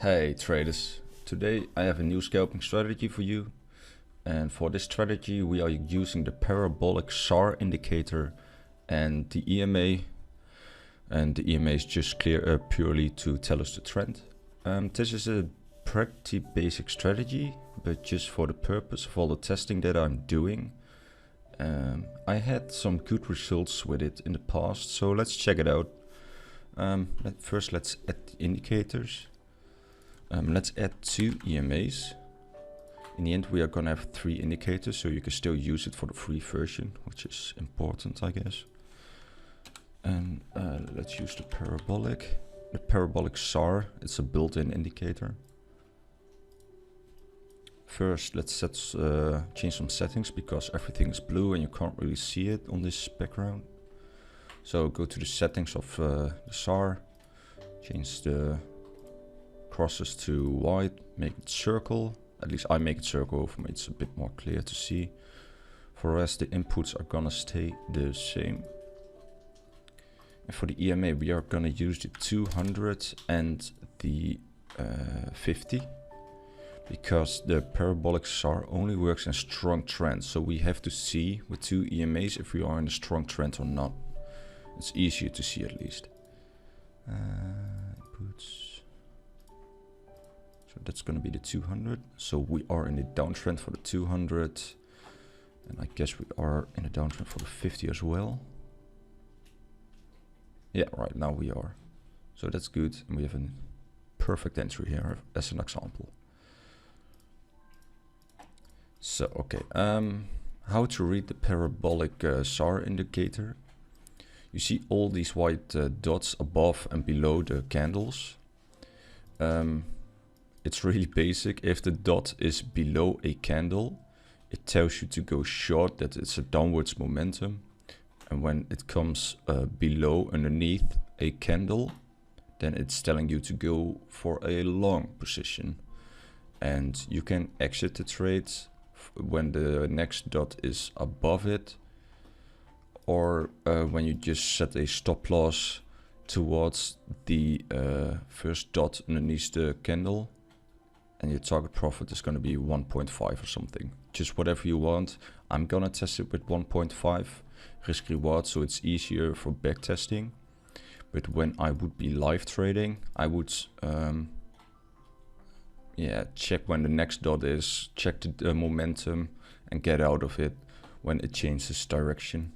Hey traders, today I have a new scalping strategy for you, and for this strategy we are using the parabolic SAR indicator and the EMA, and the EMA is just purely to tell us the trend. This is a pretty basic strategy, but just for the purpose of all the testing that I'm doing. I had some good results with it in the past, so let's check it out. First let's add the indicators. Let's add 2 EMAs. In the end we are gonna have 3 indicators, so you can still use it for the free version, which is important, I guess. And let's use the parabolic SAR. It's a built-in indicator. First let's change some settings, because everything is blue and you can't really see it on this background. So go to the settings of the SAR, change the crosses to white, make it circle. At least I make it circle, for me it's a bit more clear to see. For the rest the inputs are gonna stay the same. And for the EMA we are gonna use the 200 and the 50, because the parabolic SAR only works in strong trends, so we have to see with 2 EMAs if we are in a strong trend or not. It's easier to see at least. Inputs. So that's going to be the 200. So we are in the downtrend for the 200. And I guess we are in a downtrend for the 50 as well. Yeah, right now we are. So that's good. And we have a perfect entry here as an example. So, okay. How to read the parabolic SAR indicator. You see all these white dots above and below the candles. It's really basic. If the dot is below a candle, it tells you to go short, that it's a downwards momentum. And when it comes below, underneath a candle, then it's telling you to go for a long position. And you can exit the trade when the next dot is above it, or when you just set a stop loss towards the first dot underneath the candle, and your target profit is going to be 1.5 or something. Just whatever you want. I'm gonna test it with 1.5 risk reward, so it's easier for back testing. But when I would be live trading, I would check when the next dot is, check the momentum and get out of it when it changes direction.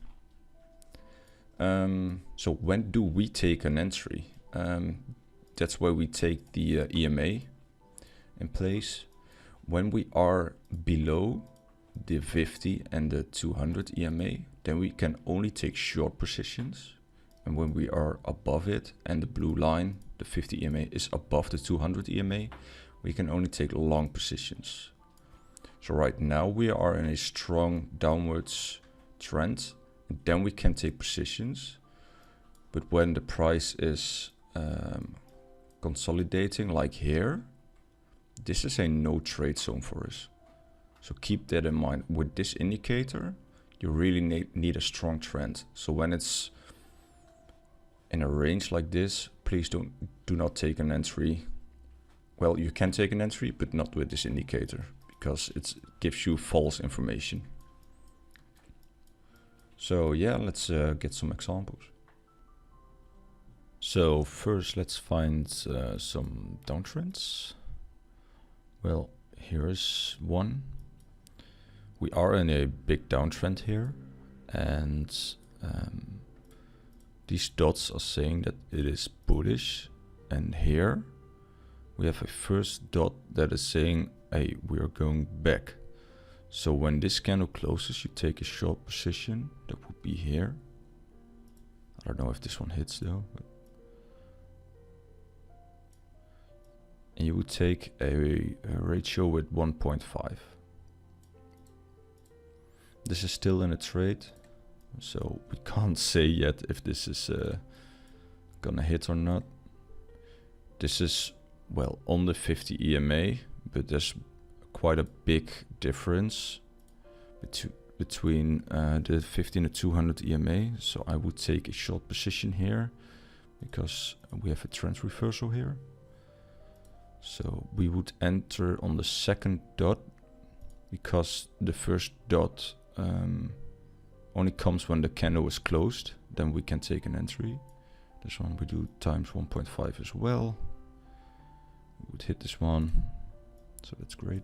So when do we take an entry? That's where we take the EMA in place. When we are below the 50 and the 200 EMA, then we can only take short positions. And when we are above it and the blue line, the 50 EMA, is above the 200 EMA, we can only take long positions. So right now we are in a strong downwards trend. Then we can take positions, but when the price is consolidating like here, this is a no trade zone for us. So keep that in mind. With this indicator, you really need a strong trend. So when it's in a range like this, please do not take an entry. Well, you can take an entry, but not with this indicator, because it gives you false information. So yeah, let's get some examples. So first let's find some downtrends. Well, here is one. We are in a big downtrend here, and these dots are saying that it is bullish, and here we have a first dot that is saying, hey, we are going back. So when this candle closes, you take a short position. That would be here. I don't know if this one hits though. And you would take a ratio with 1.5. This is still in a trade, so we can't say yet if this is gonna hit or not. This is, well, on the 50 EMA, but there's quite a big difference between the 50 and the 200 EMA. So I would take a short position here, because we have a trend reversal here. So we would enter on the second dot, because the first dot only comes when the candle is closed. Then we can take an entry. This one we do times 1.5 as well. We would hit this one, so that's great.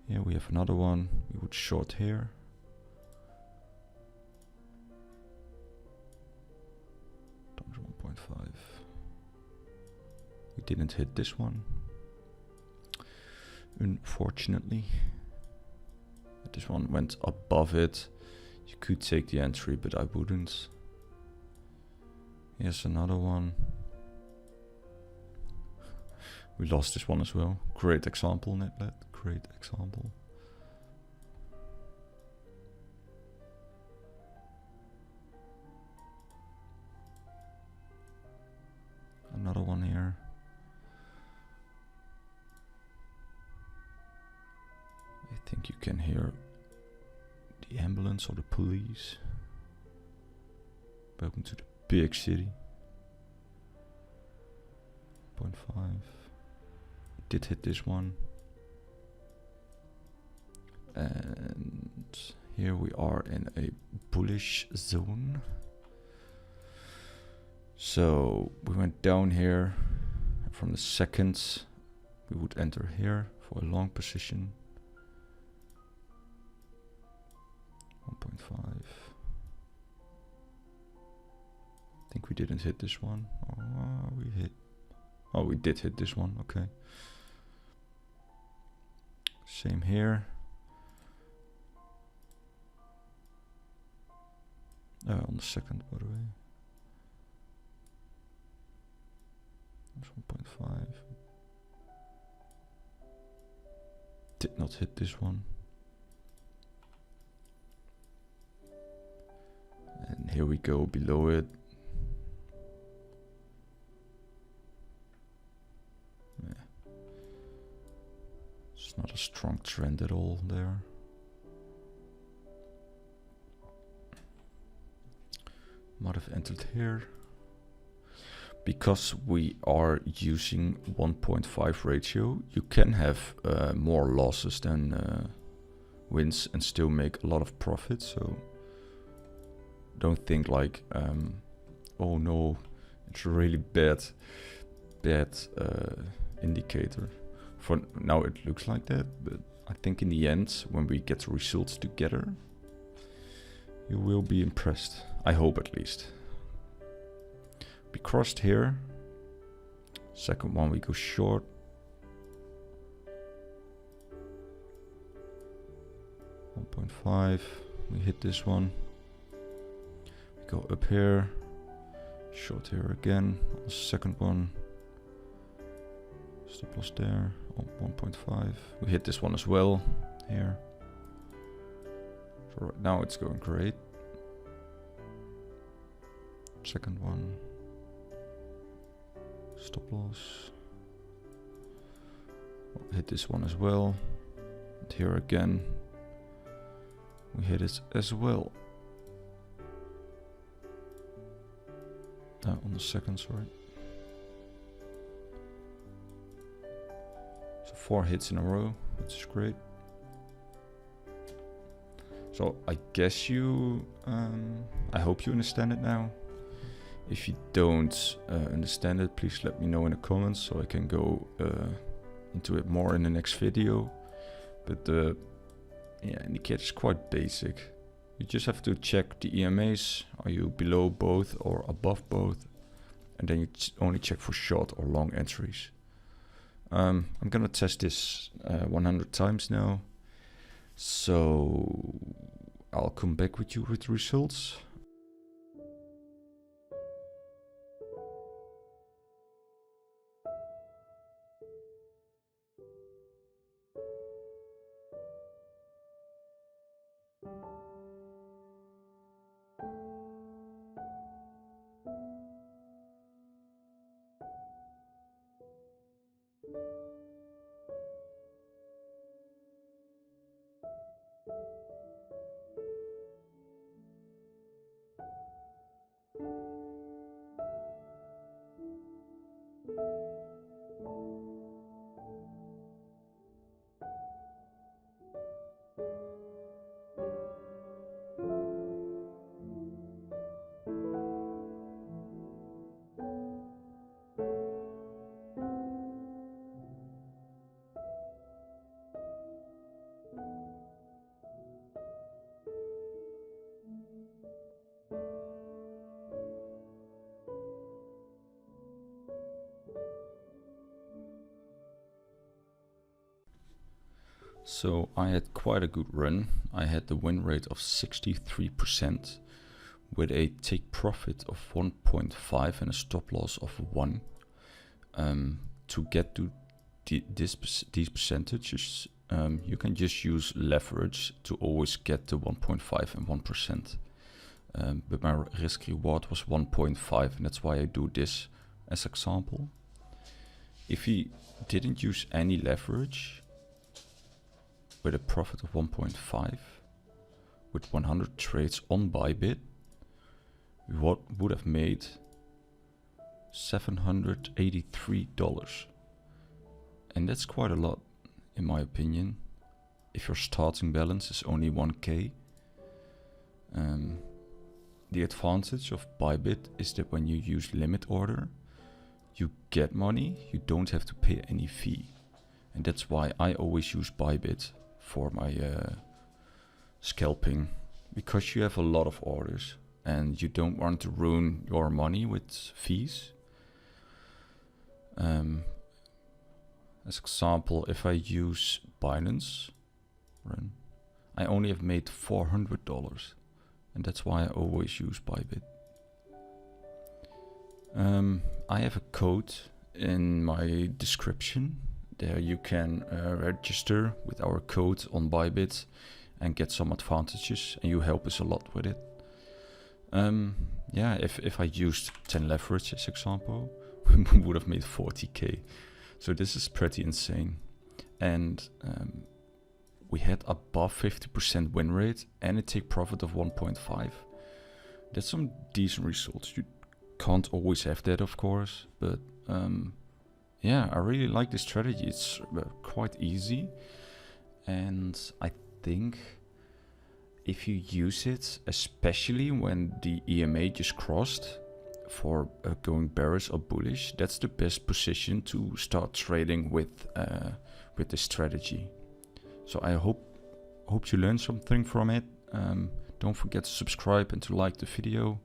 Here we have another one. We would short here. Times 1.5. We didn't hit this one, unfortunately. But this one went above it. You could take the entry, but I wouldn't. Here's another one. We lost this one as well. Great example, Netlet. Great example. Another one here. I think you can hear the ambulance or the police. Welcome to the big city. 0.5. Did hit this one. And here we are in a bullish zone. So we went down here. From the second, we would enter here for a long position. 1.5. I think we didn't hit this one. Oh, we hit. Oh, we did hit this one. Okay. Same here. On the second, by the way. That's 1.5. Did not hit this one. And here we go below it. Yeah. It's not a strong trend at all there. Might have entered here. Because we are using 1.5 ratio, you can have more losses than wins and still make a lot of profit. So don't think like, oh no, it's a really bad indicator. For now it looks like that, but I think in the end, when we get the results together, you will be impressed. I hope at least. We crossed here. Second one we go short. $1.5. We hit this one. We go up here. Short here again. On the second one. Stop loss there. Oh, 1.5. We hit this one as well. Here. So right now it's going great. Second one. Stop loss. Hit this one as well. And here again. We hit it as well. On the second, sorry. So 4 hits in a row, which is great. So I guess you, I hope you understand it now. If you don't understand it, please let me know in the comments so I can go into it more in the next video. But the indicator is quite basic. You just have to check the EMAs. Are you below both or above both? And then you only check for short or long entries. I'm gonna test this 100 times now. So I'll come back with you with results. So I had quite a good run. I had the win rate of 63% with a take profit of 1.5 and a stop loss of 1. To get to these percentages, you can just use leverage to always get to 1.5 and 1%. But my risk reward was 1.5, and that's why I do this as example. If you didn't use any leverage with a profit of 1.5 with 100 trades on BYBIT, what would have made $783, and that's quite a lot in my opinion if your starting balance is only 1k. The advantage of BYBIT is that when you use limit order, you get money, you don't have to pay any fee, and that's why I always use BYBIT for my scalping, because you have a lot of orders and you don't want to ruin your money with fees. As example, if I use Binance, I only have made $400, and that's why I always use BYBIT. I have a code in my description. There you can register with our code on BYBIT and get some advantages, and you help us a lot with it. Yeah, if I used 10 leverage as example, we would have made 40k. So this is pretty insane. And we had above 50% win rate and a take profit of 1.5. That's some decent results. You can't always have that, of course, but yeah, I really like this strategy. It's quite easy, and I think if you use it, especially when the EMA just crossed for going bearish or bullish, that's the best position to start trading with this strategy. So I hope you learned something from it. Don't forget to subscribe and to like the video,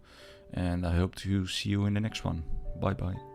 and I hope to see you in the next one. Bye bye.